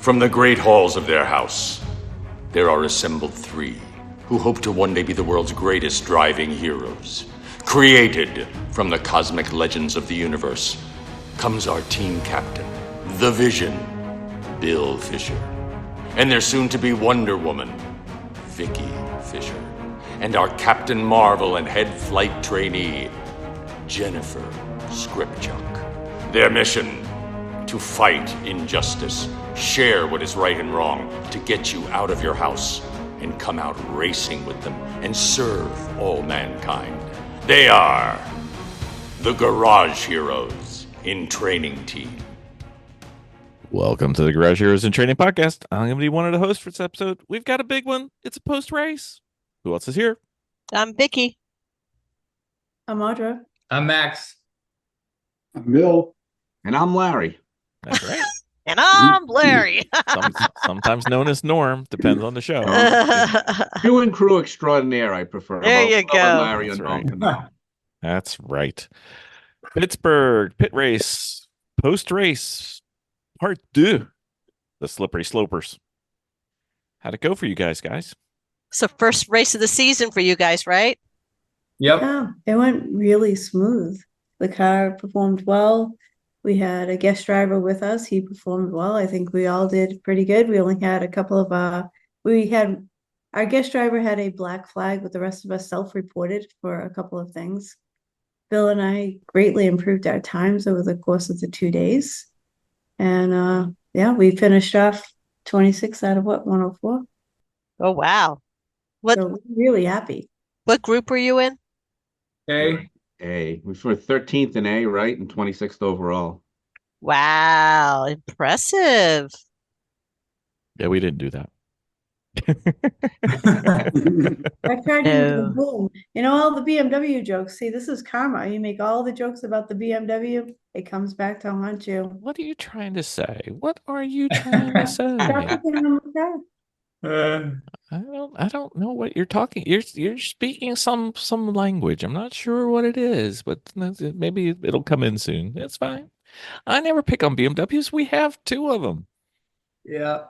From the great halls of their house, there are assembled three who hope to one day be the world's greatest driving heroes. Created from the cosmic legends of the universe comes our team captain, the Vision, Bill Fisher, and their soon-to-be Wonder Woman, Vicky Fisher, and our Captain Marvel and head flight trainee, Jennifer Scripchuk. Their mission: to fight injustice, share what is right and wrong, to get you out of your house and come out racing with them and serve all mankind. They are the Garage Heroes in Training Team. Welcome to the Garage Heroes in Training Podcast. I'm going to be one of the hosts for this episode. We've got a big one. It's a post-race. Who else is here? I'm Vicky. I'm Audra. I'm Max. I'm Bill. And I'm Larry. That's right. And I'm Larry. Sometimes known as Norm. Depends on the show. You and crew extraordinaire, I prefer. There you go. Larry That's and right. Norm for now. That's right. Pittsburgh pit race, post-race, part 2. The slippery slopers. How'd it go for you guys? It's the first race of the season for you guys, right? Yep. Yeah, it went really smooth. The car performed well. We had a guest driver with us. He performed well. I think we all did pretty good. We only had a couple of our guest driver had a black flag, but the rest of us self-reported for a couple of things. Bill and I greatly improved our times over the course of the 2 days. And we finished off 26 out of 104. Oh, wow. What So we're really happy. what group were you in? Okay. A. We were 13th in A, right? And 26th overall. Wow, impressive. Yeah, we didn't do that. I tried to use the No. boom. You know, all the BMW jokes. See, this is karma. You make all the jokes about the BMW, it comes back to haunt you. What are you trying to say? What are you trying to say? Stop looking on the car. I don't know what you're talking. You're speaking some language. I'm not sure what it is, but maybe it'll come in soon. It's fine. I never pick on BMWs. We have 2 of them. Yeah.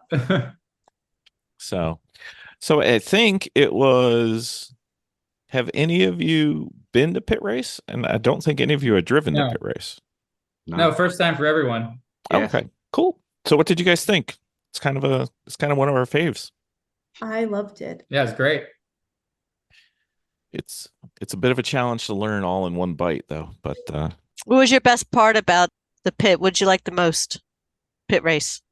So I think it was. Have any of you been to pit race? And I don't think any of you have driven No. the pit race. No, first time for everyone. Yes. Okay, cool. So what did you guys think? It's kind of one of our faves. I loved it. Yeah, it's great. It's a bit of a challenge to learn all in one bite, though. But What was your best part about the pit? What'd you like the most? Pit race.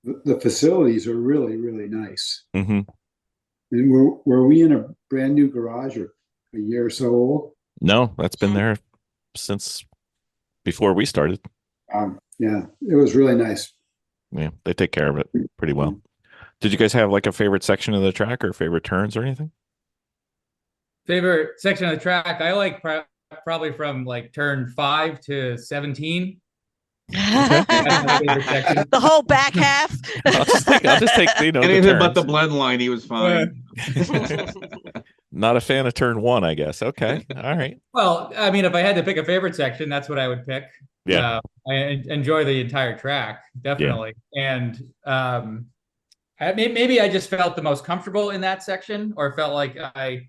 The facilities are really, really nice. mhm. And were we in a brand new garage or a year or so old? No, that's been there since before we started. Yeah, it was really nice. Yeah, they take care of it pretty well. Did you guys have like a favorite section of the track or favorite turns or anything? Favorite section of the track? I like probably from like turn 5 to 17. That's my favorite section. The whole back half. I'll just take the Anything but the turns. blend line, he was fine. Not a fan of turn 1, I guess. Okay, all right. Well, I mean, if I had to pick a favorite section, that's what I would pick. Yeah. I enjoy the entire track, definitely. And maybe I just felt the most comfortable in that section, or felt like I,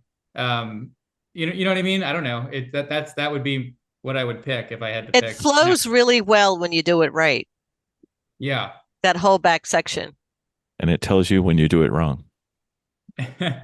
you know what I mean? I don't know. That would be what I would pick if I had to pick. It flows really well when you do it right. Yeah. That whole back section. And it tells you when you do it wrong. I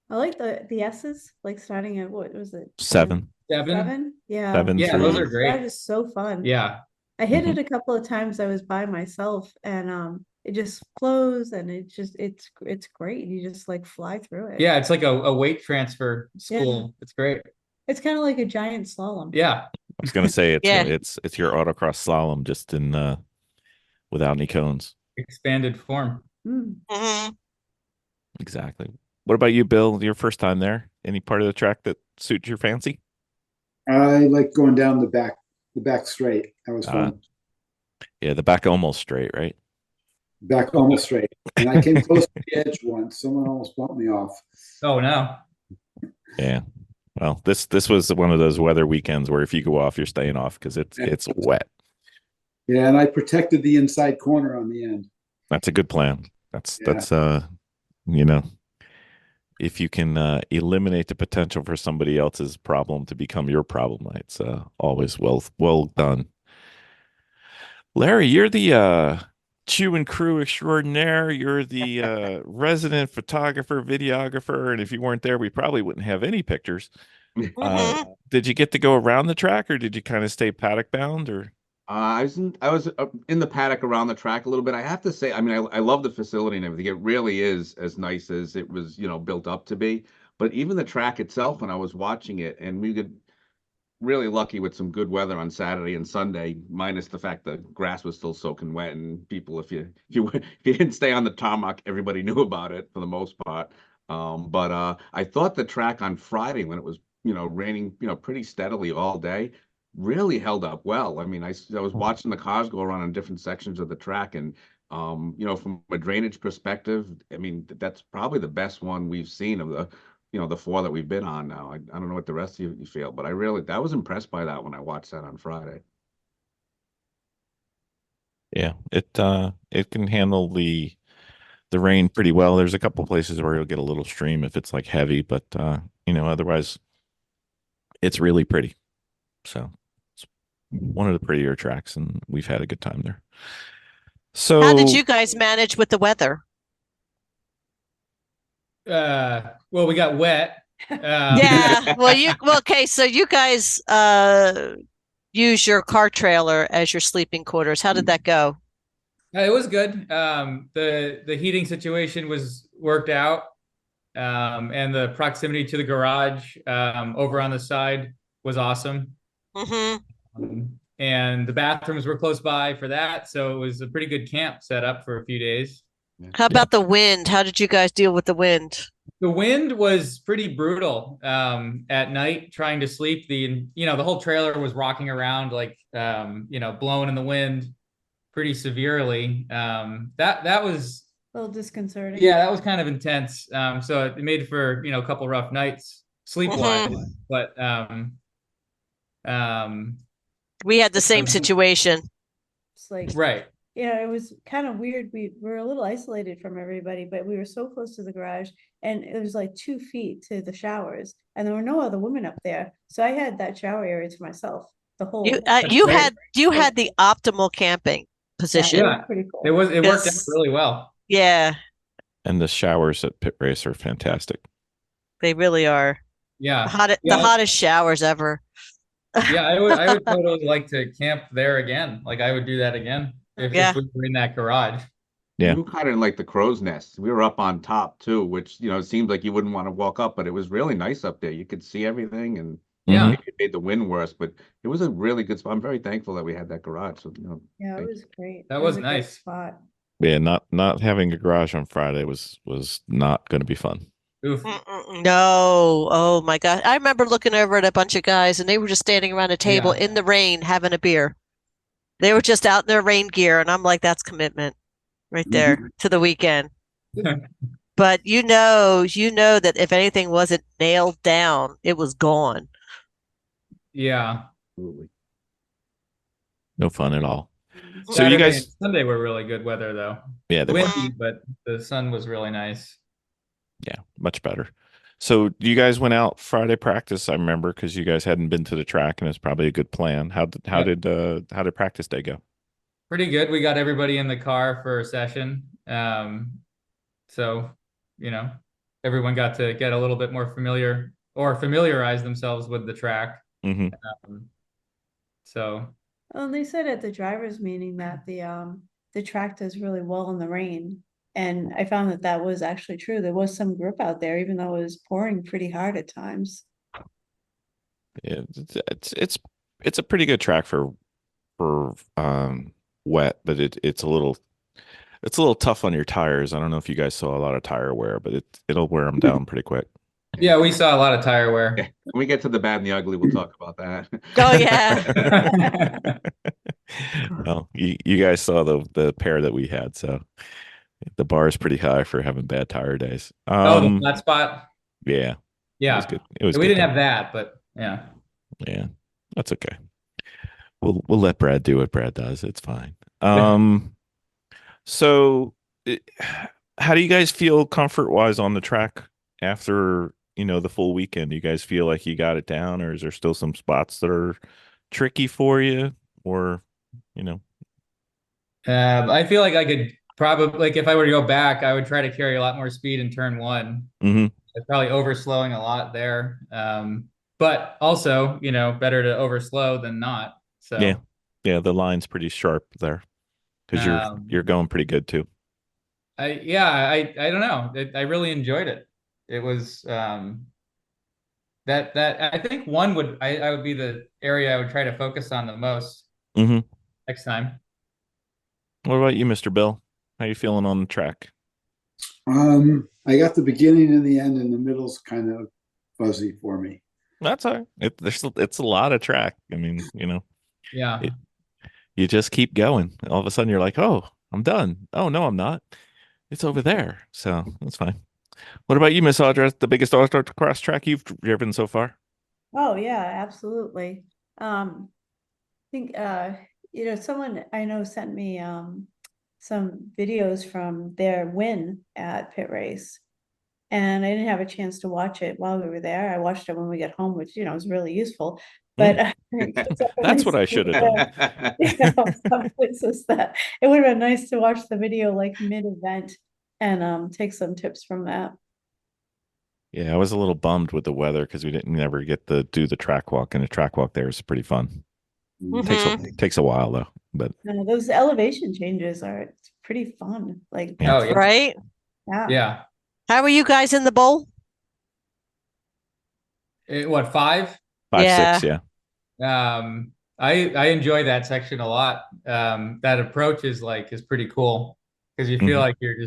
like the S's, like starting at what was it? 7. 7? Yeah. 7 Yeah, through. those are great. That is so fun. Yeah. I hit it a couple of times. I was by myself, and it just flows, and it's great. You just like fly through it. Yeah, it's like a weight transfer school. It's great. It's kind of like a giant slalom. Yeah. I was gonna say Yeah. it's your autocross slalom just in without any cones. Expanded form. Mm. Mhm. Exactly. What about you, Bill? Your first time there? Any part of the track that suits your fancy? I like going down the back straight. That was fun. Yeah, the back almost straight, right? Back almost straight. And I came close to the edge once. Someone almost bumped me off. Oh no. Yeah. Well, this was one of those weather weekends where if you go off, you're staying off because it's wet. Yeah, and I protected the inside corner on the end. That's a good plan. That's Yeah. that's you know, if you can eliminate the potential for somebody else's problem to become your problem, it's always well done. Larry, you're the chew and crew extraordinaire. You're the resident photographer, videographer, and if you weren't there, we probably wouldn't have any pictures. Did you get to go around the track, or did you kind of stay paddock bound? Or I was in the paddock around the track a little bit. I have to say, I mean, I love the facility and everything. It really is as nice as it was, built up to be. But even the track itself, when I was watching it, and we got really lucky with some good weather on Saturday and Sunday, minus the fact the grass was still soaking wet, and people, if you didn't stay on the tarmac, everybody knew about it for the most part. But I thought the track on Friday, when it was raining pretty steadily all day, really held up well. I mean, I was watching the cars go around on different sections of the track, and from a drainage perspective, I mean, that's probably the best one we've seen of the four that we've been on now. I don't know what the rest of you feel, but I was impressed by that when I watched that on Friday. yeah, it can handle the rain pretty well. There's a couple places where you'll get a little stream if it's like heavy, but otherwise it's really pretty. So it's one of the prettier tracks, and we've had a good time there. So How did you guys manage with the weather? Well, we got wet. Yeah. Okay. So you guys use your car trailer as your sleeping quarters. How did that go? It was good. The heating situation was worked out, and the proximity to the garage over on the side was awesome. And the bathrooms were close by for that, so it was a pretty good camp set up for a few days. How about the wind? How did you guys deal with the wind? The wind was pretty brutal at night trying to sleep. The whole trailer was rocking around like blowing in the wind pretty severely. That was A little disconcerting. yeah, that was kind of intense. So it made for a couple rough nights sleep-wise. But We had the same situation. It's like, right. it was kind of weird. We were a little isolated from everybody, but we were so close to the garage, and it was like 2 feet to the showers, and there were no other women up there. So I had that shower area to myself. The whole You had the optimal camping position. Yeah. Pretty cool. It worked out really well. Yeah, and the showers at PittRace are fantastic. they really are. Yeah. The hottest showers ever. Yeah, I would totally like to camp there again. Like I would do that again if we were in that garage. Yeah. We were kind of in like the crow's nest. We were up on top too, which it seemed like you wouldn't want to walk up, but it was really nice up there. You could see everything, and Yeah. it made the wind worse, but it was a really good spot. I'm very thankful that we had that garage. So Yeah, it was great. That It was a good nice. spot. Yeah, not having a garage on Friday was not going to be fun. Oof. No. Oh my God. I remember looking over at a bunch of guys, and they were just standing around a table in the rain having a beer. They were just out in their rain gear, and I'm like, that's commitment right there to the weekend. But you know that if anything wasn't nailed down, it was gone. Yeah. absolutely. No fun at all. So Saturday you guys, and Sunday were really good weather though. yeah, they were. Windy, but the sun was really nice. Yeah, much better. So you guys went out Friday practice, I remember, because you guys hadn't been to the track, and it's probably a good plan. How did practice day go? Pretty good. We got everybody in the car for a session. So, everyone got to get a little bit more familiarize themselves with the track. So. Well, they said at the drivers' meeting that the track does really well in the rain, and I found that was actually true. There was some grip out there, even though it was pouring pretty hard at times. Yeah, it's a pretty good track for wet, but it's a little tough on your tires. I don't know if you guys saw a lot of tire wear, but it'll wear them down pretty quick. Yeah, we saw a lot of tire wear. Yeah. When we get to the bad and the ugly, we'll talk about that. Oh yeah. Well, you guys saw the pair that we had, so the bar is pretty high for having bad tire days. The flat spot. Yeah. Yeah. It was good. It was we good didn't though. have that, but yeah. Yeah, that's okay. We'll let Brad do what Brad does. It's fine. So how do you guys feel comfort wise on the track after, the full weekend? Do you guys feel like you got it down, or is there still some spots that are tricky for you? Or, you know, I feel like I could probably, like, if I were to go back, I would try to carry a lot more speed in turn one. hmm I'd probably overslowing a lot there. But also, better to overslow than not. yeah, So, yeah, the line's pretty sharp there because you're um, going pretty good too. I don't know. I really enjoyed it. It was that I think one would I would be the area I would try to focus on the most hmm next time. What about you, Mr. Bill? How you feeling on the track? I got the beginning and the end, and the middle's kind of fuzzy for me. That's all right. It's a lot of track. I mean, Yeah. it, you just keep going. All of a sudden, you're like, oh, I'm done. Oh no, I'm not. It's over there. So that's fine. What about you, Miss Audra? The biggest autocross track you've driven so far? Oh yeah, absolutely. I think someone I know sent me some videos from their win at PittRace, and I didn't have a chance to watch it while we were there. I watched it when we got home, which is really useful. But That's what I should have done. some places that it would have been nice to watch the video like mid-event and take some tips from that. Yeah, I was a little bummed with the weather because we didn't never get to do the track walk, and the track walk there is pretty fun. Takes a while though, but Those elevation changes are pretty fun. Like, Yeah. Oh yeah. Right? yeah. Yeah. How were you guys in the bowl? What, 5? 5, Yeah. 6, yeah. I enjoy that section a lot. That approach is pretty cool because you feel Mhm. like you're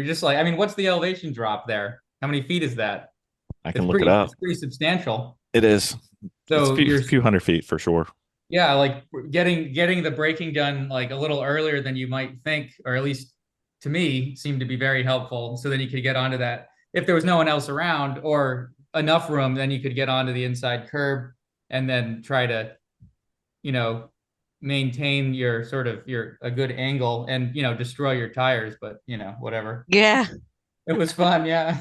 just like, what's the elevation drop there? How many feet is that? I can look it up. It's pretty substantial. It is. It's So a few hundred feet for sure. yeah, like getting the braking done like a little earlier than you might think, or at least to me, seemed to be very helpful. So then you could get onto that. If there was no one else around or enough room, then you could get onto the inside curb and then try to, you know, maintain your a good angle and, destroy your tires, but whatever. Yeah. It was fun, yeah.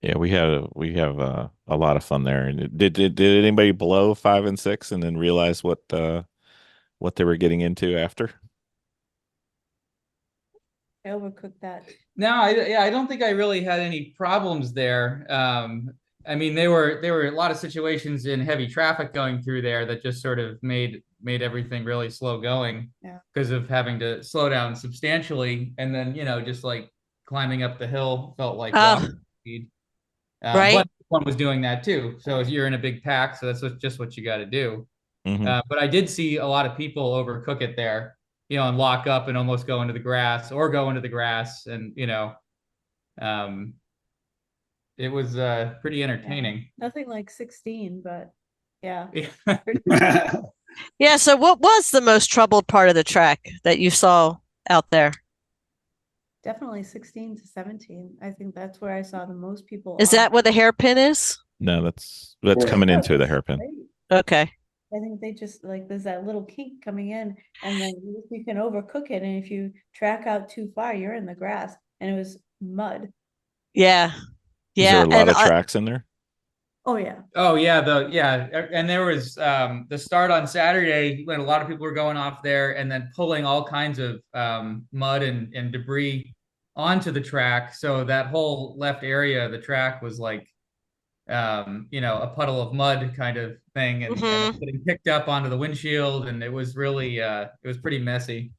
Yeah, we have a lot of fun there. And did anybody blow 5 and 6 and then realize what they were getting into after? I overcooked that. No, I don't think I really had any problems there. There were a lot of situations in heavy traffic going through there that just sort of made everything really slow going because of having to slow down substantially, and then just like climbing up the hill felt like walking speed. Right. But one was doing that too. So you're in a big pack, so that's just what you got to do. But I did see a lot of people overcook it there, and lock up and almost go into the grass and it was pretty entertaining. Nothing like 16, but yeah. Yeah. So what was the most troubled part of the track that you saw out there? Definitely 16 to 17. I think that's where I saw the most people. Is that where the hairpin is? No, that's coming into the hairpin. Okay. I think they just like there's that little kink coming in, and then you can overcook it. And if you track out too far, you're in the grass, and it was mud. Yeah. Is there a lot of tracks in there? Oh yeah. Oh yeah, and there was the start on Saturday when a lot of people were going off there and then pulling all kinds of mud and debris onto the track. So that whole left area of the track was like a puddle of mud kind of thing, and getting picked up onto the windshield, and it was really it was pretty messy.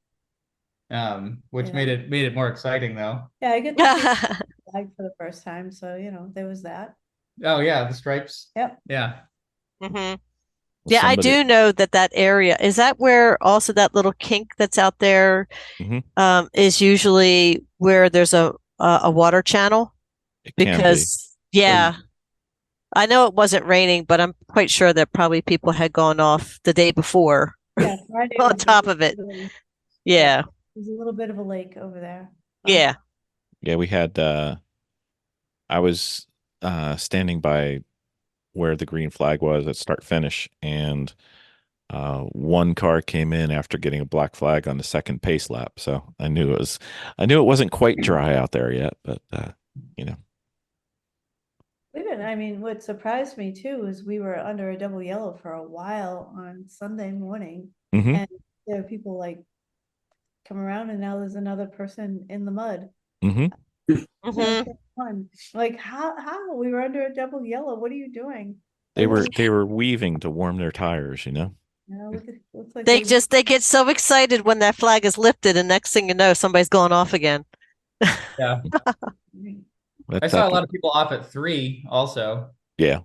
Which made it more exciting though. Yeah, I get the flag for the first time, so there was that. Oh yeah, the stripes. Yep. Yeah. Yeah, I do know that area is that where also that little kink that's out there is usually where there's a water channel, because I know it wasn't raining, but I'm quite sure that probably people had gone off the day before on top of it. Yeah. There's a little bit of a lake over there. Yeah. Yeah, we had I was standing by where the green flag was at start finish, and one car came in after getting a black flag on the second pace lap. So I knew it wasn't quite dry out there yet, but you know. I mean, what surprised me too is we were under a double yellow for a while on Sunday morning, Mhm. and there are people like come around, and now there's another person in the mud. Mhm. Mhm. Fun. Like how we were under a double yellow. What are you doing? They were weaving to warm their tires, you know. Looks like They get so excited when that flag is lifted, and next thing you know, somebody's going off again. Yeah. But, I saw a lot of people off at 3 also. Yeah.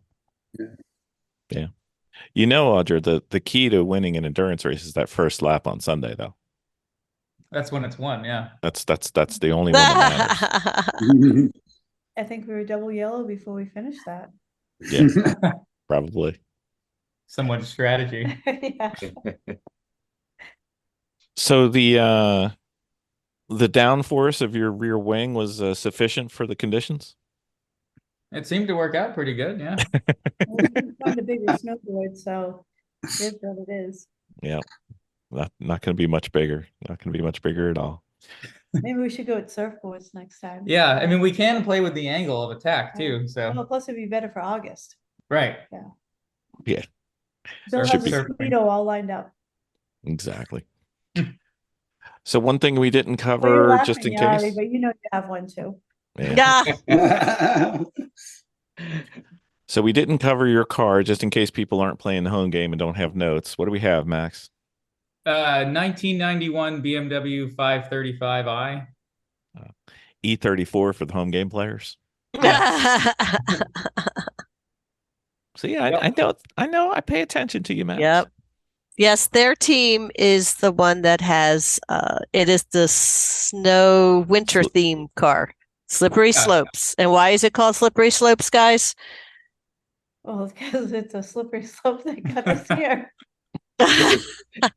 Yeah. Yeah. You know, Audra, the key to winning an endurance race is that first lap on Sunday, though. That's when it's won, yeah. That's the only one that matters. I think we were double yellow before we finished that. Yeah, probably. Someone's strategy. Yeah. So the downforce of your rear wing was sufficient for the conditions? It seemed to work out pretty good, yeah. Well, we couldn't find a bigger snowboard, so it is what it is. Yeah. Not going to be much bigger. Not going to be much bigger at all. Maybe we should go with surfboards next time. Yeah, I mean, we can play with the angle of attack too, Oh, so. plus it'd be better for August. Right. Yeah, Bill Surf- has a surfing. speedo all lined up. exactly. So one thing we didn't Well, you're cover, laughing, just in Yari, case. but you know you have one too. Yeah. Yeah. So we didn't cover your car, just in case people aren't playing the home game and don't have notes. What do we have, Max? 1991 BMW 535i. E34 for the home game players. So yeah, Yep. I know. I pay attention to you, Max. Yep. Yes, their team is the one that has it is the snow winter theme car. Slippery Yeah. Slopes. And why is it called Slippery Slopes, guys? Well, it's because it's a slippery slope that got us here.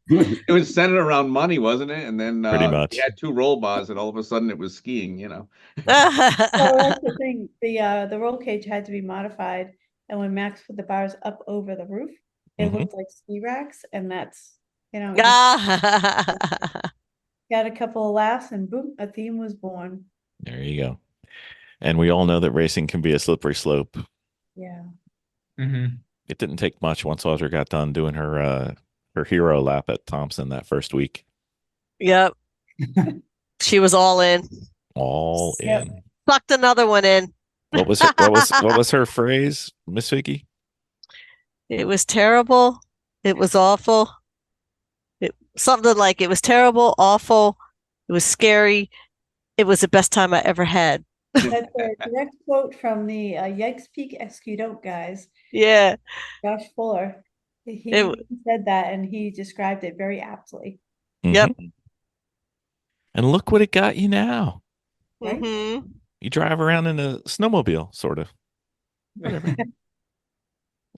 It was centered around money, wasn't it? And then Pretty much. we had 2 roll bars, and all of a sudden it was skiing. So that's the thing. The roll cage had to be modified, and when Max put the bars up over the roof, it Mhm. looked like ski racks, and that's just Ah. got a couple of laughs, and boom, a theme was born. There you go. And we all know that racing can be a slippery slope. Yeah. Mm-hmm. It didn't take much once Audra got done doing her hero lap at Thompson that first week. Yep. She was all in. All Yep. in. Sucked another one in. What was her phrase, Miss Vicky? It was terrible. It was awful. Something like it was terrible, awful. It was scary. It was the best time I ever had. That's a direct quote from the Yikes Peak Escudot guys, Yeah. Josh Fuller. He It- said that, and he described it very aptly. Yep. Mhm. And look what it got you now. Right? Mhm. You drive around in a snowmobile, sort of. Whatever.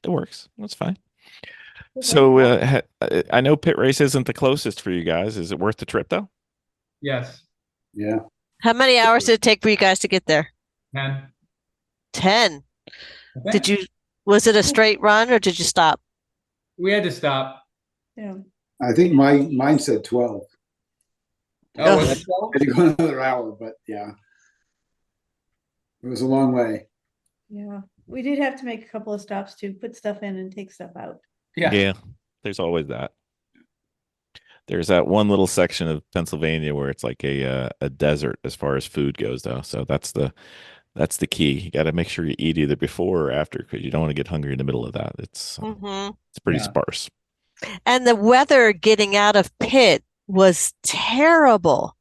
It works. That's fine. So I know Pit Race isn't the closest for you guys. Is it worth the trip though? Yes. Yeah. How many hours did it take for you guys to get there? 10. 10. Okay. Was it a straight run or did you stop? We had to stop. Yeah. I think mine said 12. Oh, was it 12? I had to go another hour, but yeah. It was a long way. Yeah. We did have to make a couple of stops to put stuff in and take stuff out. Yeah. There's always that. There's that one little section of Pennsylvania where it's like a desert as far as food goes, though. So that's the key. You got to make sure you eat either before or after because you don't want to get hungry in the middle of that. It's pretty Yeah. sparse. And the weather getting out of Pitt was terrible.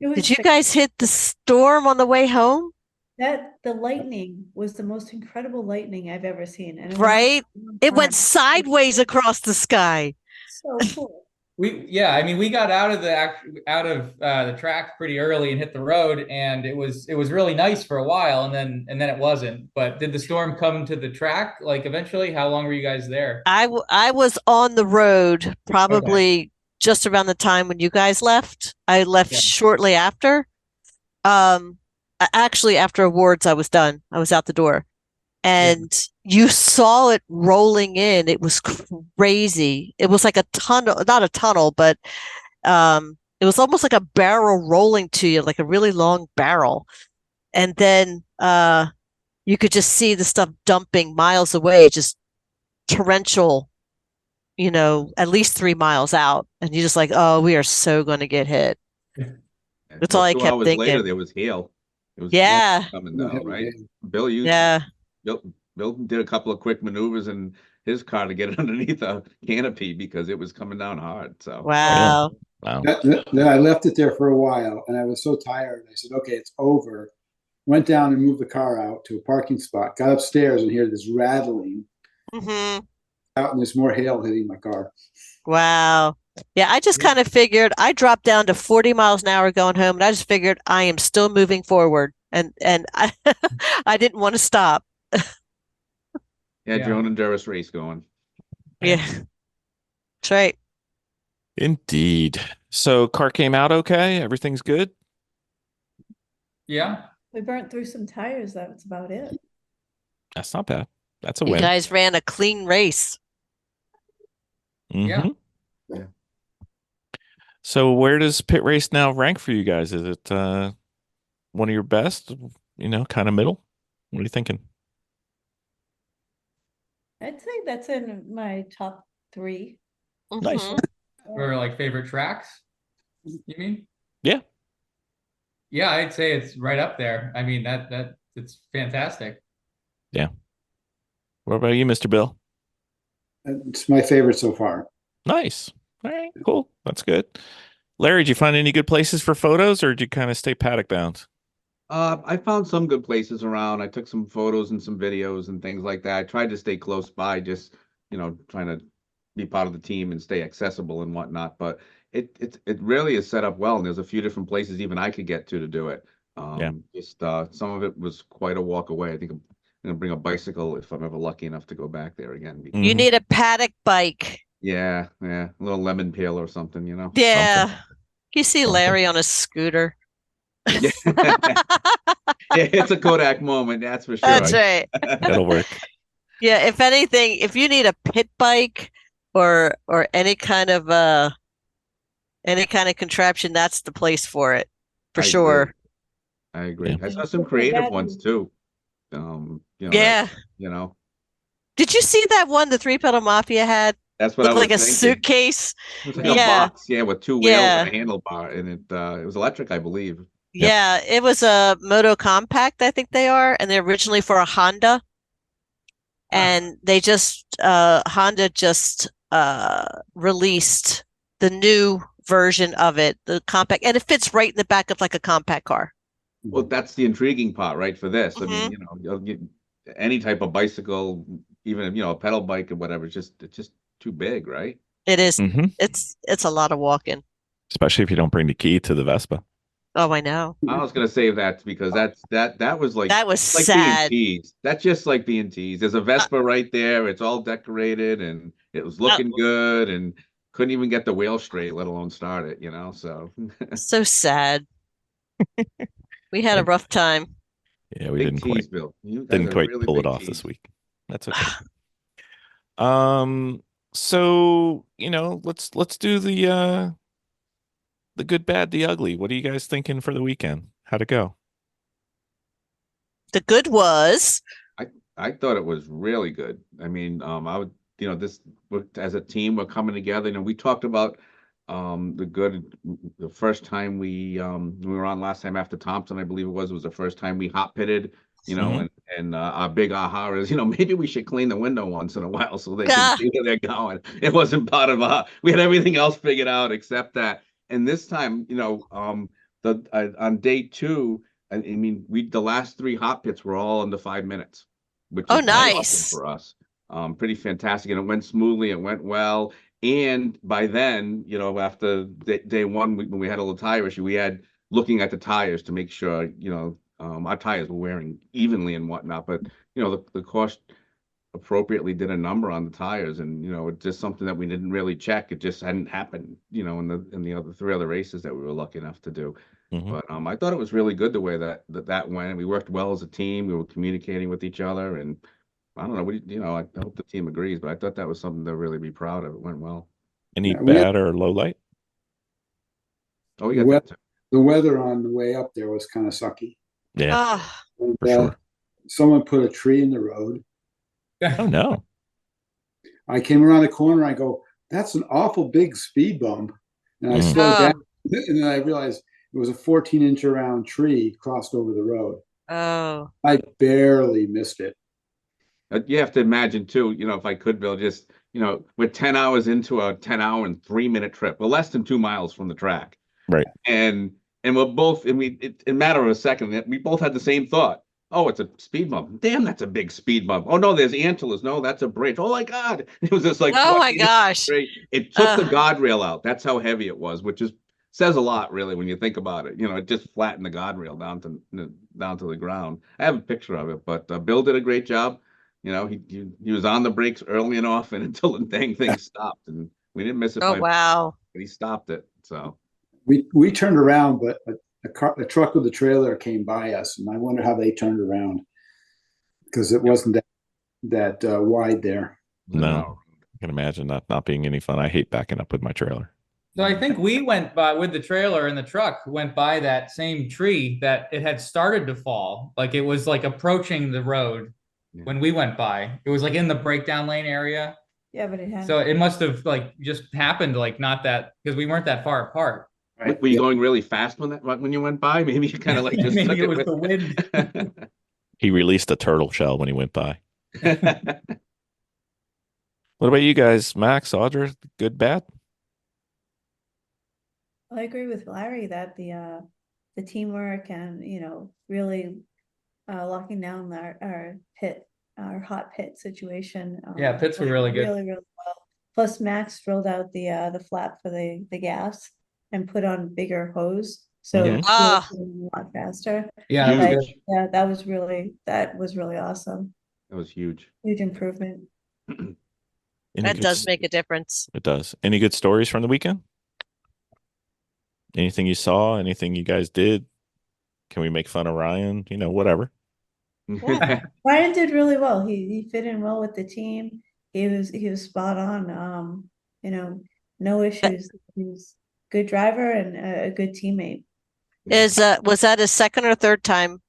Did you guys hit the storm on the way home? The lightning was the most incredible lightning I've ever seen. And Right? It went sideways across the sky. So cool. I mean, we got out of the track pretty early and hit the road, and it was really nice for a while, and then it wasn't. But did the storm come to the track like eventually? How long were you guys there? I was on the road probably just around the time when you guys left. I left shortly after. Actually, after awards, I was done. I was out the door, and you saw it rolling in. It was crazy. It was like a tunnel, not a tunnel, but it was almost like a barrel rolling to you, like a really long barrel. And then you could just see the stuff dumping miles away, just torrential, at least 3 miles out. And you're just like, oh, we are so going to get hit. That's all I 2 kept hours later, thinking. there was hail. It was Yeah. coming No down, heavy right? hail. Bill, Yeah. Bill did a couple of quick maneuvers in his car to get it underneath a canopy because it was coming down hard. So Wow. Wow. Then I left it there for a while, and I was so tired. I said, "Okay, it's over." Went down and moved the car out to a parking spot. Got upstairs and hear this rattling Hmm. out, and there's more hail hitting my car. Wow. Yeah, I just kind of figured I dropped down to 40 miles an hour going home, and I just figured I am still moving forward, and I I didn't want to stop. yeah, Yeah. Joan and Durris race going. Yeah. That's right. Indeed. So car came out okay? Everything's good? Yeah. We burnt through some tires. That's about it. That's not bad. That's a You win. guys ran a clean race. Yeah. Mhm. Yeah. So where does Pit Race now rank for you guys? Is it one of your best? Kind of middle? What are you thinking? I'd say that's in my top 3. Nice. Mhm. Or like favorite tracks, you mean? Yeah. Yeah, I'd say it's right up there. I mean, that it's fantastic. What about you, Mr. Bill? It's my favorite so far. Nice. All right, cool. That's good. Larry, did you find any good places for photos, or did you kind of stay paddock bound? I found some good places around. I took some photos and some videos and things like that. I tried to stay close by, just trying to be part of the team and stay accessible and whatnot. But it really is set up well, and there's a few different places even I could get to do it. Just some of it was quite a walk away. I think I'm gonna bring a bicycle if I'm ever lucky enough to go back there again. You need a paddock bike. Yeah, a little lemon peel or something, Yeah. You see Something. Larry on a scooter. Yeah. Yeah, it's a Kodak moment, that's for sure. That's right. That'll work. Yeah, if anything, if you need a pit bike or any kind of contraption, that's the place for it. For I sure. agree. I agree. Yeah. I saw some creative ones too. Yeah. That, Did you see that one the Three Pedal Mafia had? that's what I Looked was like a thinking. suitcase. It was like a Yeah. box, with 2 wheels Yeah. and a handlebar, and it was electric, I believe. Yeah, it was a Moto Compact, I think they are, and they're originally for a Honda. And they just Honda just released the new version of it, the compact, and it fits right in the back of like a compact car. Well, that's the intriguing part, right? For this, I Mhm. mean, you'll get any type of bicycle, even a pedal bike or whatever. It's just too big, right? It is. Hmm. It's a lot of walking. Especially if you don't bring the key to the Vespa. Oh, I know. I was gonna save that because that was like That was like sad. being teased. That's just like being teased. There's a Vespa right there. It's all decorated and it was looking good and couldn't even get the wheel straight, let alone start it. So So sad. We had a rough time. Yeah, we big didn't tease, quite Bill. You guys didn't are quite really pull it big off tease. this week. That's okay. So let's do the good, bad, the ugly. What are you guys thinking for the weekend? How'd it go? The good was I thought it was really good. I mean, I would, as a team, we're coming together. We talked about the first time we were on last time after Thompson, I believe it was the first time we hot pitted, Mhm. and our big aha is, maybe we should clean the window once in a while so they can see where they're going. It wasn't part of we had everything else figured out except that. And this time, on day 2, I mean, the last 3 hot pits were all under 5 minutes, which is nice. awesome for us. Pretty fantastic, and it went smoothly. It went well. And by then, after day 1, when we had a little tire issue, we had looking at the tires to make sure, our tires were wearing evenly and whatnot. But, the cost appropriately did a number on the tires, and, it's just something that we didn't really check. It just hadn't happened, in the other 3 other races that we were lucky enough to do. Mhm. But I thought it was really good the way that went. We worked well as a team. We were communicating with each other, and I don't know. I hope the team agrees, but I thought that was something to really be proud of. It went well. Any Yeah, we had bad or low light? Oh, we the got that too. the weather on the way up there was kind of sucky. Yeah, Ah, And, for sure. someone put a tree in the road. Oh no. I came around the corner. I go, "That's an awful big speed bump," and I Mm. slowed down. oh, And then I realized it was a 14-inch around tree crossed over the road. oh. I barely missed it. You have to imagine too, if I could, Bill, just, we're 10 hours into a 10-hour and 3-minute trip. We're less than 2 miles from the track. Right. And we're both, in a matter of a second, we both had the same thought. Oh, it's a speed bump. Damn, that's a big speed bump. Oh no, there's antlers. No, that's a bridge. Oh my God. It was just like Oh my 14 inches gosh. straight. It took the Ugh. guardrail out. That's how heavy it was, which says a lot really when you think about it. It just flattened the guardrail down to the ground. I have a picture of it, but Bill did a great job. He was on the brakes early and often until the dang thing stopped, and we didn't miss it Oh, by, wow. but he stopped it. So We turned around, but a truck with a trailer came by us, and I wonder how they turned around because it wasn't that wide there. No. I can imagine that not being any fun. I hate backing up with my trailer. So I think we went by with the trailer and the truck went by that same tree that it had started to fall. Like it was like approaching the road when we went by. It was like in the breakdown lane area. Yeah, but it had. So it must have like just happened, like not that, because we weren't that far apart. were you going really fast when you went by? Maybe you kind of like just Maybe took it was the wind. He released a turtle shell when he went by. What about you guys, Max, Audra? Good, bad? I agree with Larry that the teamwork and really locking down our hot pit situation. Yeah, pits were went really good. really well. Plus, Max drilled out the flap for the gas and put on bigger hose, so Mhm. it Ah. was a lot faster. Yeah, that was Like, good. yeah, that was really awesome. That was huge. Huge improvement. Any That good does make a difference. It does. Any good stories from the weekend? Anything you saw? Anything you guys did? Can we make fun of Ryan? Whatever. Yeah, Ryan did really well. He fit in well with the team. He was spot on. No issues. He was a good driver and a good teammate. Was that his second or third time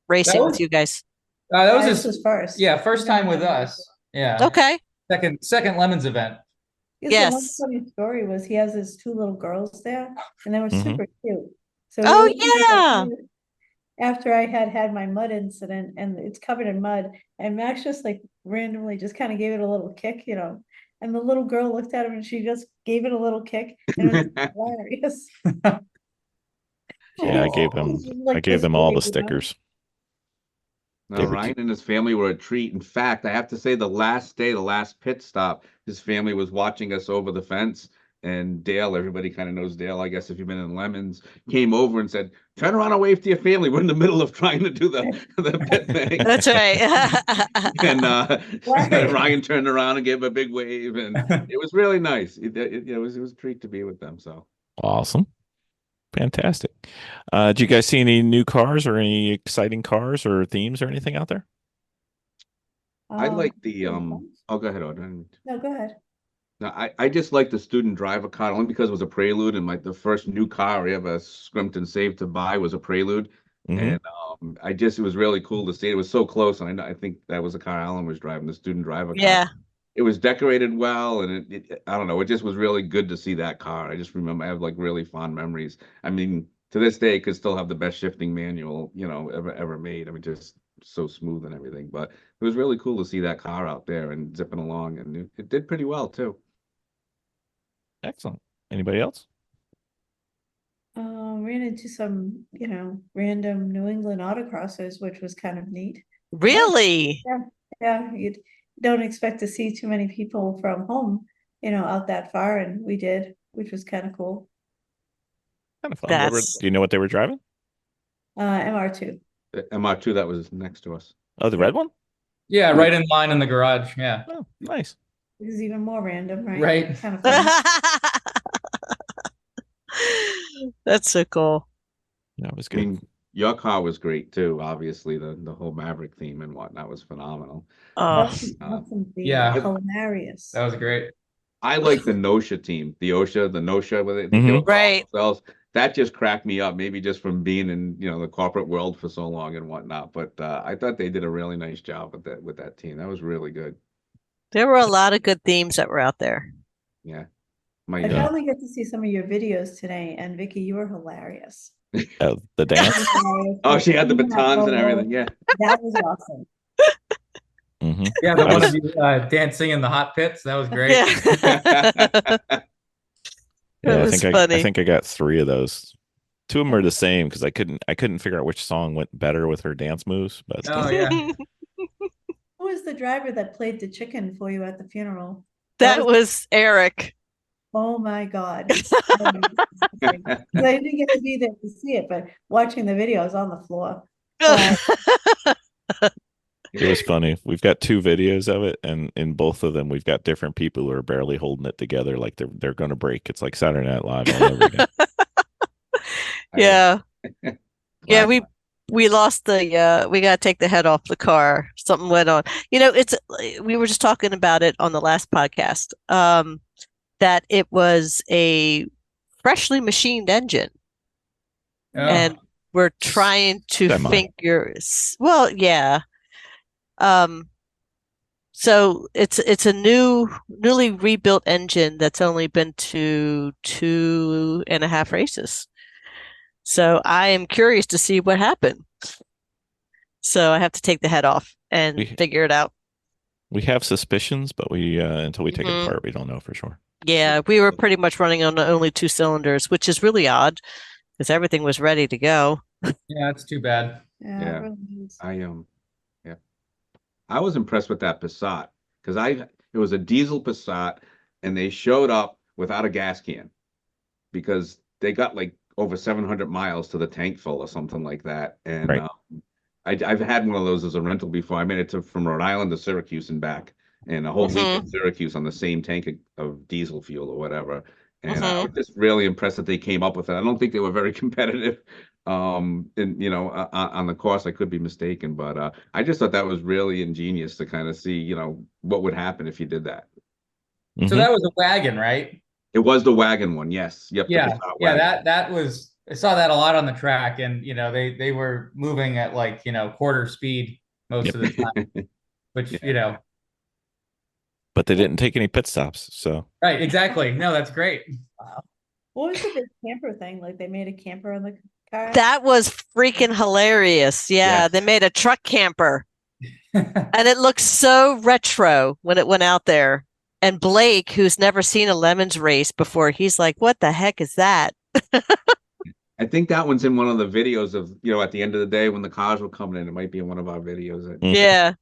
racing with you guys? That was This his was first. first time with us. Yeah. Okay. Second Lemons event. Yes. The one Yes. funny story was he has his 2 little girls there, and they were Mhm. super cute. So Oh, we were yeah. after I had my mud incident and it's covered in mud, and Max just like randomly just kind of gave it a little kick, and the little girl looked at him and she just gave it a little kick, and it was hilarious. Yeah, I gave them all the stickers. No, Ryan and his family were a treat. In fact, I have to say the last pit stop, his family was watching us over the fence. And Dale, everybody kind of knows Dale, I guess, if you've been in Lemons, came over and said, "Turn around and wave to your family. We're in the middle of trying to do the pit thing." That's right. And Right. Ryan turned around and gave a big wave, and it was really nice. It was a treat to be with them. So Awesome. Fantastic. Did you guys see any new cars or any exciting cars or themes or anything out there? I like the No, oh, go ahead, Audra. go ahead. No, I just like the student driver car only because it was a Prelude, and like the first new car I ever scrimped and saved to buy was a Prelude. Mhm. And it was really cool to see. It was so close, and I think that was the car Alan was driving, the student driver car. Yeah. It was decorated well, and I don't know, it just was really good to see that car. I just remember I have like really fond memories. I mean, to this day, it could still have the best shifting manual, ever made. I mean, just so smooth and everything. But it was really cool to see that car out there and zipping along, and it did pretty well too. Excellent. Anybody else? Ran into some, random New England autocrossers, which was kind of neat. Really? Yeah, you don't expect to see too many people from home, out that far, and we did, which was kind of cool. Kind of fun. That's- Do you know what they were driving? MR2. The MR2 that was next to us. Oh, the red one? Yeah, right in line in the garage. Yeah. Oh, nice. It was even more random, right? Right. Kind of fun. That's so cool. That was I good. mean, Your car was great too. Obviously, the whole Maverick theme and whatnot was phenomenal. Oh, That's an awesome theme. Yeah. Hilarious. That was great. I like the Nosha team, the Nosha, where they Mhm. do it all Right. themselves. That just cracked me up. Maybe just from being in the corporate world for so long and whatnot. But I thought they did a really nice job with that team. That was really good. there were a lot of good themes that were out there. Yeah. I finally got to see some of your videos today, and Vicky, you were hilarious. The dance. Oh, she had the batons and everything. Yeah. That was awesome. Mm-hmm. Yeah, the I one was- of you dancing in the hot pits. That was great. Yeah. Yeah, It I was think funny. I think I got 3 of those. 2 of them are the same because I couldn't figure out which song went better with her dance moves. But Oh yeah. Who was the driver that played the chicken for you at the funeral? That was Eric. Oh my God. I didn't get to be there to see it, but watching the video, I was on the floor. it was funny. We've got 2 videos of it, and in both of them, we've got different people who are barely holding it together, like they're going to break. It's like Saturday Night Live all over again. Yeah. Yeah, we lost the we got to take the head off the car. Something went on. We were just talking about it on the last podcast. That it was a freshly machined engine. Oh. And we're trying to figure, well, yeah. So it's a newly rebuilt engine that's only been to 2.5 races. So I am curious to see what happened. So I have to take the head off and figure it out. We have suspicions, but we until we take it apart, we don't know for sure. Yeah, we were pretty much running on only 2 cylinders, which is really odd because everything was ready to go. Yeah, that's too bad. Yeah. I was impressed with that Passat because it was a diesel Passat and they showed up without a gas can because they got like over 700 miles to the tank full or something like that. And right. I've had one of those as a rental before. I made it from Rhode Island to Syracuse and back, and a whole week in Syracuse on the same tank of diesel fuel or whatever. And I was just really impressed that they came up with it. I don't think they were very competitive, on the course. I could be mistaken, but I just thought that was really ingenious to kind of see, what would happen if you did that. So that was a wagon, right? It was the wagon one, yes. Yep. Yeah, that was. I saw that a lot on the track, and they were moving at like quarter speed most of the time, which But they didn't take any pit stops, so. Right, exactly. No, that's great. Wow. What was the big camper thing? Like they made a camper in the car? That was freaking hilarious. Yeah, they made a truck camper. And it looked so retro when it went out there. And Blake, who's never seen a Lemons race before, he's like, what the heck is that? I think that one's in one of the videos of, at the end of the day when the cars were coming in. It might be in one of our videos. Yeah.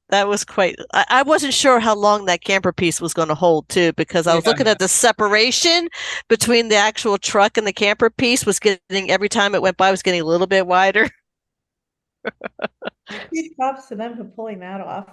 That was quite. I wasn't sure how long that camper piece was going to hold too, because I was looking at the separation between the actual truck and the camper piece was getting, every time it went by, was getting a little bit wider. Huge props to them for pulling that off.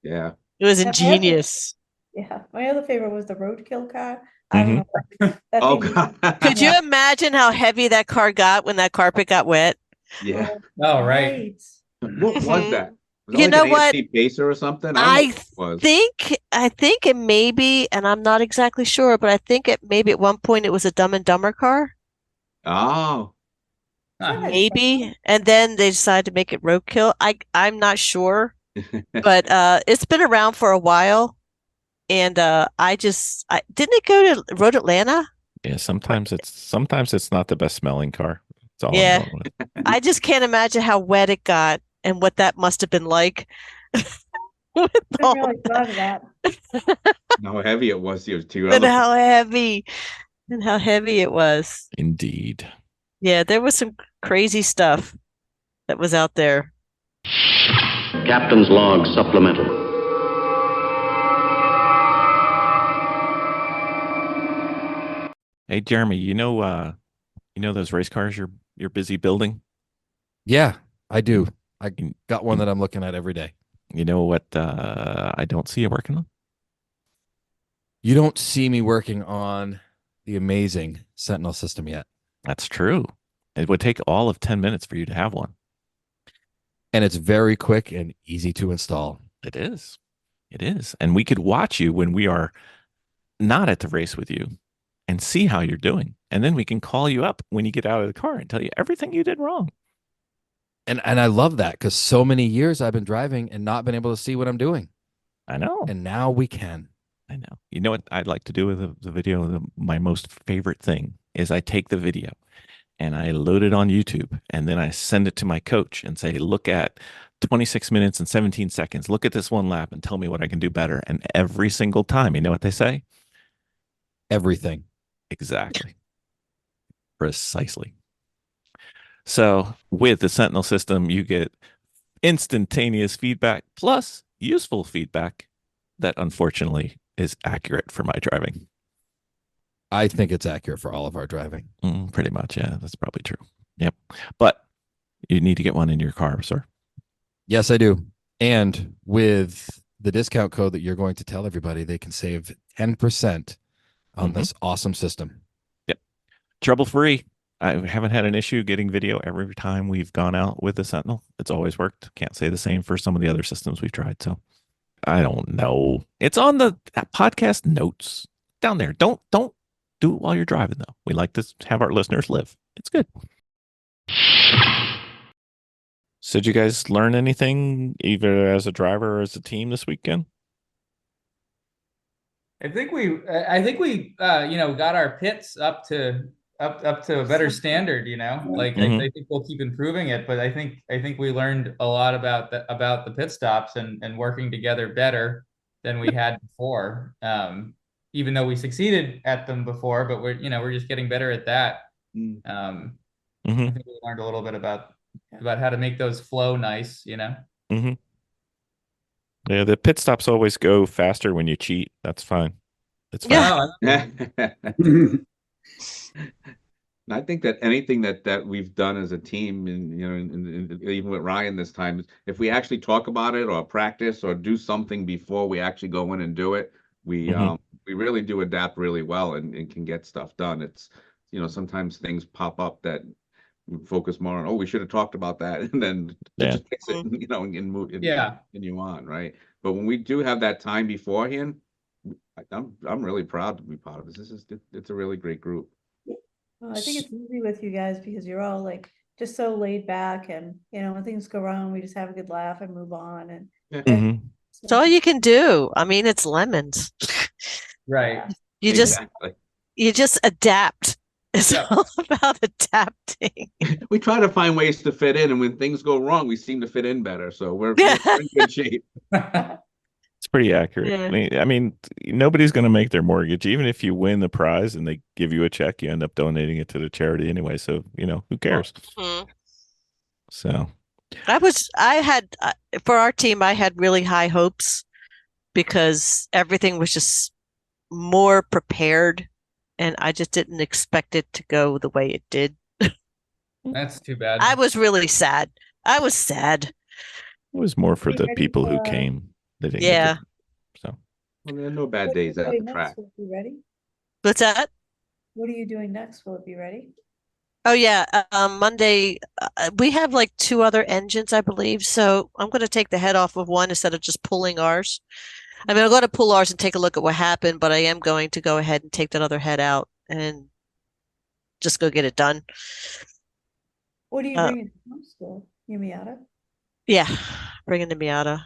Yeah. It was ingenious. Yeah. My other favorite was the roadkill car. I don't know. Oh, God. Could you imagine how heavy that car got when that carpet got wet? Yeah. Oh, right. What was that? Was You it know like an what? AMC Pacer or something? I think it may be, and I'm not exactly sure, but I think maybe at one point it was a Dumb and Dumber car. Oh. Maybe. And then they decided to make it roadkill. I'm not sure. But it's been around for a while. And didn't it go to Road Atlanta? Yeah, sometimes it's not the best smelling car. That's all Yeah. I'm going with. I just can't imagine how wet it got and what that must have been like. I really thought of that. How heavy it was. And how heavy it was. Indeed. Yeah, there was some crazy stuff that was out there. Captain's log supplemental. Hey, Jeremy, you know those race cars you're busy building? Yeah, I do. I got one that I'm looking at every day. You know what I don't see you working on? You don't see me working on the amazing Sentinel system yet. That's true. It would take all of 10 minutes for you to have one. And it's very quick and easy to install. It is. It is. And we could watch you when we are not at the race with you and see how you're doing. And then we can call you up when you get out of the car and tell you everything you did wrong. And I love that because so many years I've been driving and not been able to see what I'm doing. I know. And now we can. I know. You know what I'd like to do with the video? My most favorite thing is I take the video and I load it on YouTube, and then I send it to my coach and say, look at 26 minutes and 17 seconds. Look at this one lap and tell me what I can do better. And every single time, you know what they say? Everything. Exactly. Precisely. So with the Sentinel system, you get instantaneous feedback plus useful feedback that unfortunately is accurate for my driving. I think it's accurate for all of our driving. Pretty much. Yeah, that's probably true. Yep. But you need to get one in your car, sir. Yes, I do. And with the discount code that you're going to tell everybody, they can save 10% on this awesome system. Yep. Trouble-free. I haven't had an issue getting video every time we've gone out with the Sentinel. It's always worked. Can't say the same for some of the other systems we've tried. So I don't know. It's on the podcast notes down there. Don't do it while you're driving, though. We like to have our listeners live. It's good. So did you guys learn anything either as a driver or as a team this weekend? I think we got our pits up to a better standard, I think we'll keep improving it, but I think we learned a lot about the pit stops and working together better than we had before. Even though we succeeded at them before, but we're just getting better at that. I think we learned a little bit about how to make those flow nice, Yeah, the pit stops always go faster when you cheat. That's fine. It's fine. Yeah. I think that anything that we've done as a team, and even with Ryan this time, if we actually talk about it or practice or do something before we actually go in and do it, we really do adapt really well and can get stuff done. It's sometimes things pop up that we focus more on. Oh, we should have talked about that, and then just fix it, and move. Continue on, right? But when we do have that time beforehand, I'm really proud to be part of this. It's a really great group. Well, I think it's easy with you guys because you're all like just so laid back, and when things go wrong, we just have a good laugh and move on. And it's all you can do. I mean, it's lemons, right? You just adapt. It's all about adapting. We try to find ways to fit in, and when things go wrong, we seem to fit in better. So we're in good shape. It's pretty accurate. Yeah. I mean, nobody's going to make their mortgage. Even if you win the prize and they give you a check, you end up donating it to the charity anyway. So, who cares? So for our team, I had really high hopes because everything was just more prepared, and I just didn't expect it to go the way it did. That's too bad. I was really sad. I was sad. It was more for the people who came. They didn't so. Well, there are no bad days at the track. Will it be ready? What's that? What are you doing next? Will it be ready? Oh yeah, Monday we have like 2 other engines, I believe. So I'm going to take the head off of one instead of just pulling ours. I mean, I'm going to pull ours and take a look at what happened, but I am going to go ahead and take that other head out and just go get it done. What are you bringing to school? Your Miata? Yeah, bringing the Miata.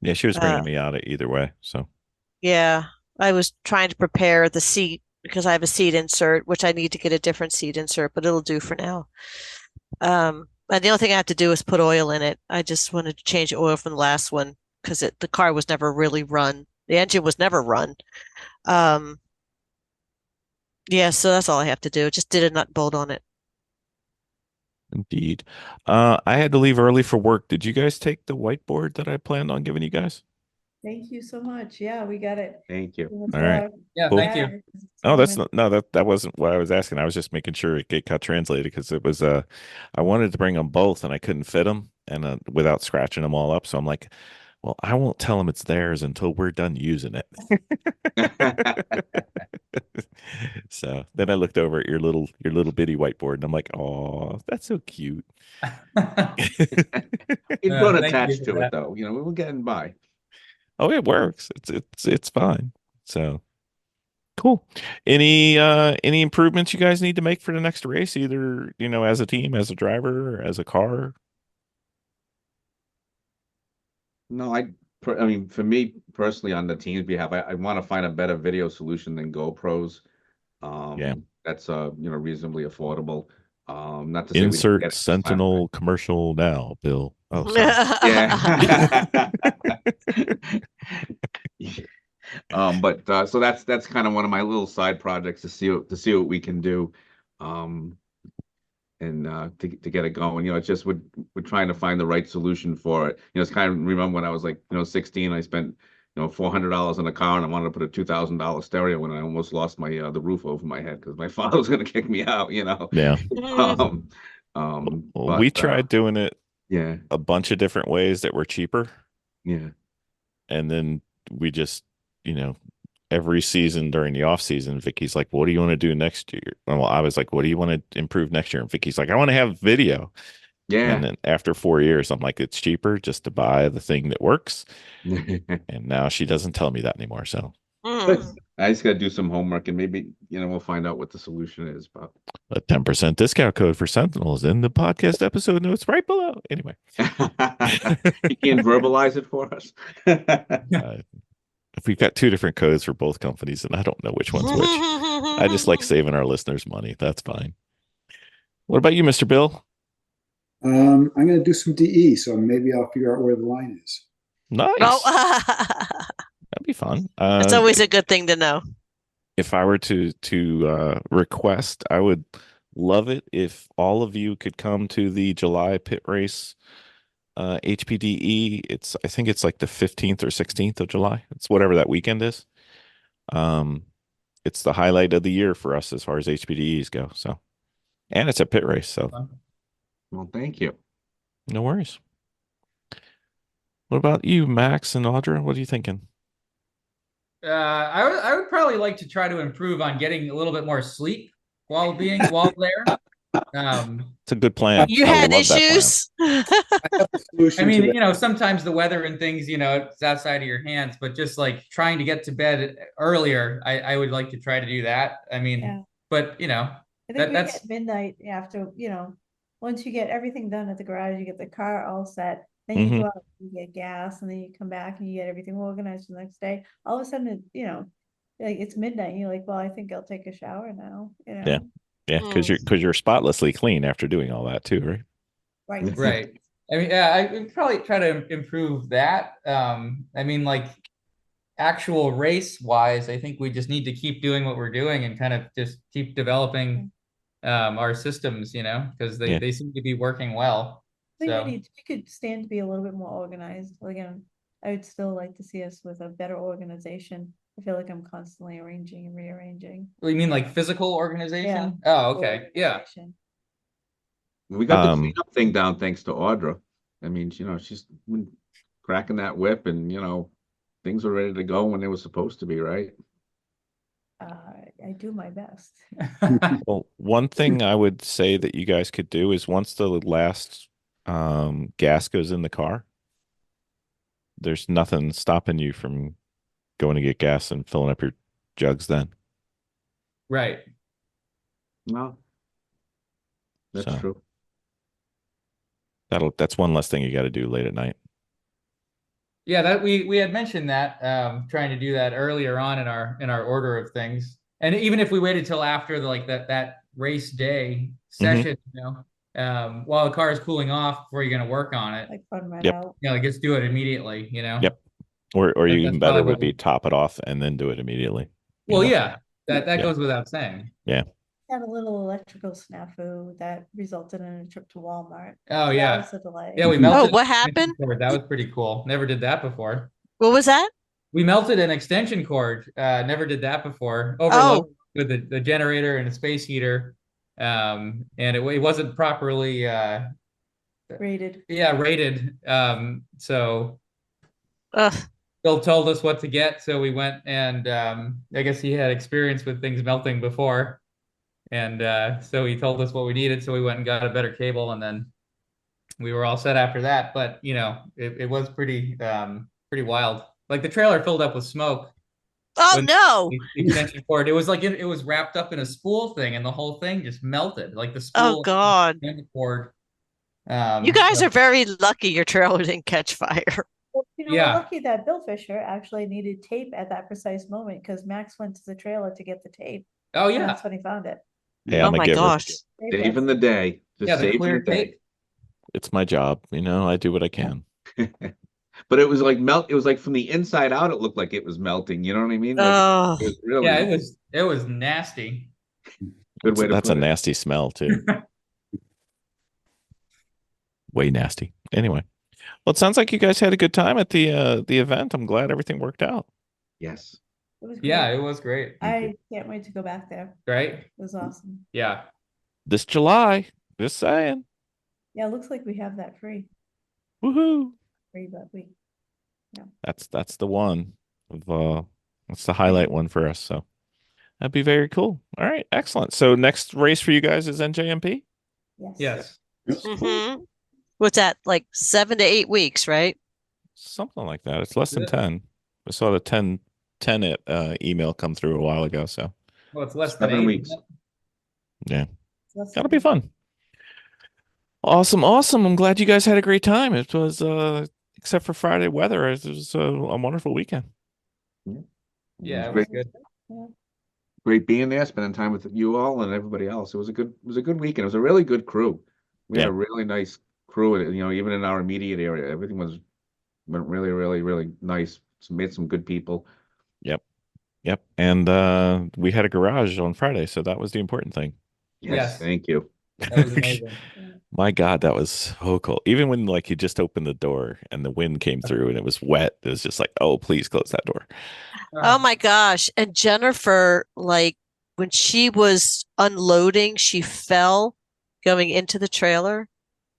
Yeah, she was bringing me out either way. So yeah, I was trying to prepare the seat because I have a seat insert, which I need to get a different seat insert, but it'll do for now. And the only thing I have to do is put oil in it. I just wanted to change the oil from the last one because the car was never really run. The engine was never run. Yeah, so that's all I have to do. Just did a nut bolt on it. Indeed. I had to leave early for work. Did you guys take the whiteboard that I planned on giving you guys? Thank you so much. Yeah, we got it. Thank you. All right. Yeah, Cool. thank you. Oh, that wasn't what I was asking. I was just making sure it got translated because it was I wanted to bring them both and I couldn't fit them and without scratching them all up. So I'm like, well, I won't tell them it's theirs until we're done using it. So then I looked over at your little bitty whiteboard, and I'm like, oh, that's so cute. It brought Thank you attached for to it that. though. We were getting by. Oh, it works. It's fine. So cool. Any improvements you guys need to make for the next race, either as a team, as a driver, or as a car? No, I mean, for me personally, on the team's behalf, I want to find a better video solution than GoPros. Yeah. That's reasonably affordable. Not to say we didn't Insert get it this time. Sentinel commercial now, Bill. Oh, sorry. Yeah. But so that's kind of one of my little side projects to see what we can do, and to get it going. It's just we're trying to find the right solution for it. It's kind of, remember when I was like 16, I spent $400 on a car, and I wanted to put a $2,000 stereo when I almost lost my the roof over my head because my father was going to kick me out. Yeah. Well, We tried doing it yeah, a bunch of different ways that were cheaper, yeah. and then we just, every season during the off season, Vicky's like, "What do you want to do next year?" Well, I was like, "What do you want to improve next year?" And Vicky's like, "I want to have video." Yeah. And then after 4 years, I'm like, "It's cheaper just to buy the thing that works." And now she doesn't tell me that anymore. So I just got to do some homework, and maybe we'll find out what the solution is. But a 10% discount code for Sentinel is in the podcast episode notes right below. Anyway, you can't verbalize it for us. if we've got 2 different codes for both companies, and I don't know which one's which. I just like saving our listeners money. That's fine. What about you, Mr. Bill? I'm going to do some DE, so maybe I'll figure out where the line is. Nice. Oh, That'd be fun. that's always a good thing to know. If I were to request, I would love it if all of you could come to the July PittRace HPDE. I think it's like the 15th or 16th of July. It's whatever that weekend is. It's the highlight of the year for us as far as HPDEs go. So, and it's a PittRace. So, well, thank you. no worries. What about you, Max and Audra? What are you thinking? I would probably like to try to improve on getting a little bit more sleep while there. It's a good plan. You had issues. I mean, sometimes the weather and things, it's outside of your hands, but just like trying to get to bed earlier, I would like to try to do that. I mean, but I think that's at midnight after, once you get everything done at the garage, you get the car all set, then you go out and get gas, and then you come back and you get everything organized for the next day. All of a sudden, like it's midnight, and you're like, well, I think I'll take a shower now. Yeah, because you're spotlessly clean after doing all that too, right? Right. I mean, yeah, I would probably try to improve that. I mean, like actual race wise, I think we just need to keep doing what we're doing and kind of just keep developing our systems, because they seem to be working well. I think we could stand to be a little bit more organized. Again, I would still like to see us with a better organization. I feel like I'm constantly arranging and rearranging. Well, you mean like physical organization? Yeah. Oh, okay. Yeah. We got the cleanup thing down thanks to Audra. I mean, she's been cracking that whip, and things were ready to go when they were supposed to be, right? I do my best. Well, one thing I would say that you guys could do is once the last gas goes in the car, there's nothing stopping you from going to get gas and filling up your jugs then. Right. No, that's true. That's one less thing you got to do late at night. Yeah, that we had mentioned that, trying to do that earlier on in our order of things. And even if we waited till after that race day session, while the car is cooling off before you're going to work on it. Like fun right out. Just do it immediately, Yep. Or even better would be top it off and then do it immediately. Well, yeah, that goes without saying. Yeah. Had a little electrical snafu that resulted in a trip to Walmart. Oh, So yeah. that was a delay. Yeah, we melted. Oh, what happened? That was pretty cool. Never did that before. What was that? We melted an extension cord. Never did that before. Overloaded with the generator and a space heater. And it wasn't properly rated. Yeah, rated. So Ugh. Bill told us what to get, so we went, and I guess he had experience with things melting before, and so he told us what we needed. So we went and got a better cable, and then we were all set after that. But it was pretty wild. Like the trailer filled up with smoke. Oh When no! the extension cord, it was like it was wrapped up in a spool thing, and the whole thing just melted. Like the Oh spool God! and the cord. You guys So- are very lucky your trailer didn't catch fire. Well, we're Yeah. lucky that Bill Fisher actually needed tape at that precise moment because Max went to the trailer to get the tape. Oh And yeah, that's when he found it. Hey, Oh I'm a my giver. gosh! Saved Saving us. the day. Just yeah, the saving clear the day. tape. It's my job. I do what I can. But it was like it was like from the inside out, it looked like it was melting. You know what I mean? Like Oh, it was really Yeah, it was nasty. good way to That's put a it. nasty smell too. Way nasty. Anyway, well, it sounds like you guys had a good time at the event. I'm glad everything worked out. Yes. It was Yeah, great. it was great. I can't wait to go back there. Right? It was awesome. Yeah. This July, just saying. Yeah, it looks like we have that free. Woohoo! Free, but we That's the one. That's the highlight one for us. So that'd be very cool. All right, excellent. So next race for you guys is NJMP. yes. Yes. mm-hmm. What's that? Like 7 to 8 weeks, right? Something like that. It's less than Yeah. 10. I saw the 10 email come through a while ago. So Well, it's less than 7 8. weeks. yeah, Let's that'll be fun. Awesome. I'm glad you guys had a great time. It was except for Friday weather, it was a wonderful weekend. Yeah, it great, was good. great being there, spending time with you all and everybody else. It was a good weekend. It was a really good crew. We had Yeah. a really nice crew. Even in our immediate area, everything went really, really, really nice. Made some good people. Yep. And we had a garage on Friday, so that was the important thing. Yes. Thank you. That was amazing. My God, that was so cool. Even when like you just opened the door and the wind came through and it was wet, it was just like, oh, please close that door. Oh my gosh. And Jennifer, like when she was unloading, she fell going into the trailer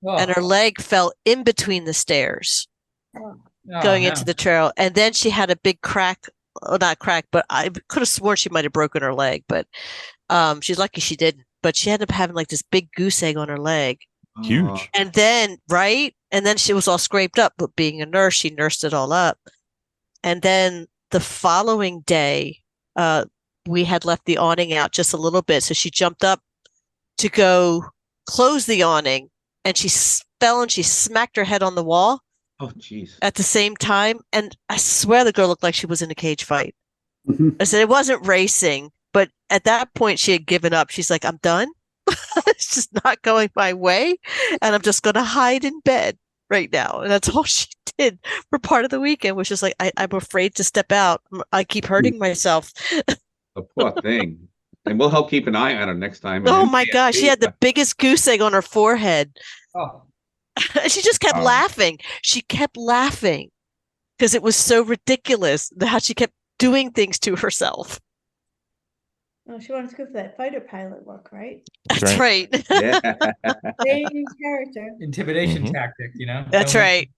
Oh, and her leg fell in between the stairs oh, going no. into the trail. And then she had a big crack. Oh, not crack, but I could have sworn she might have broken her leg, but she's lucky she didn't. But she ended up having like this big goose egg on her leg. Huge. And then, right? And then she was all scraped up, but being a nurse, she nursed it all up. And then the following day, we had left the awning out just a little bit. So she jumped up to go close the awning and she fell and she smacked her head on the wall Oh, jeez. at the same time. And I swear the girl looked like she was in a cage fight. Mhm. I said it wasn't racing, but at that point she had given up. She's like, I'm done. It's just not going my way. And I'm just going to hide in bed right now. And that's all she did for part of the weekend, which is like, I'm afraid to step out. I keep hurting myself. The poor thing. And we'll help keep an eye on her next time. Oh my gosh. She had the biggest goose egg on her forehead. Oh, And she just kept Wow. laughing. She kept laughing because it was so ridiculous how she kept doing things to herself. Oh, she wanted to go for that fighter pilot look, right? That's right. Yeah. Same character. intimidation Mhm. tactic, That's Don't- right.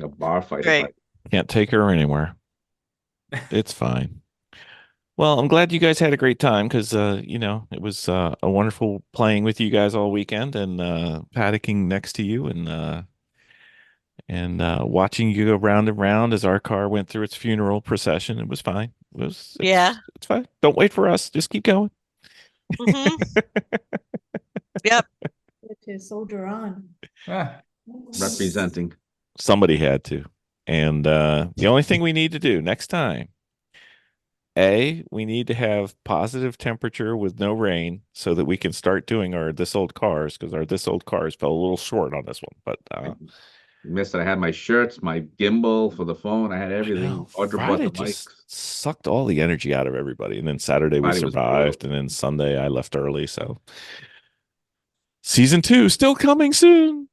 A bar fighter. Right. Can't take her anywhere. It's fine. Well, I'm glad you guys had a great time because it was a wonderful playing with you guys all weekend and paddocking next to you and watching you go round and round as our car went through its funeral procession. It was fine. It's fine. Don't wait for us. Just keep going. Mhm. Yep. Get to soldier on. Ah, Representing. Somebody had to. And the only thing we need to do next time, we need to have positive temperature with no rain so that we can start doing our This Old Cars because our This Old Cars fell a little short on this one. But Missed it. I had my shirts, my gimbal for the phone. I had everything. Audra brought Friday the just mics. sucked all the energy out of everybody. And then Saturday we Friday was survived. And then Sunday I left early. So season 2 still coming soon.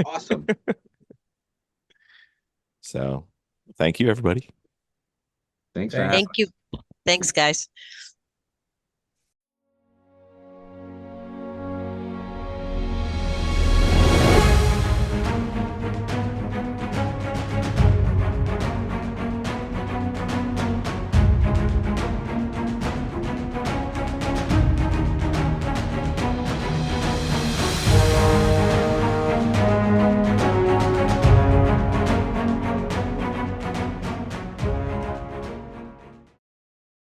Awesome. So thank you, everybody. Thanks for Thank having Thank you. Thanks, guys.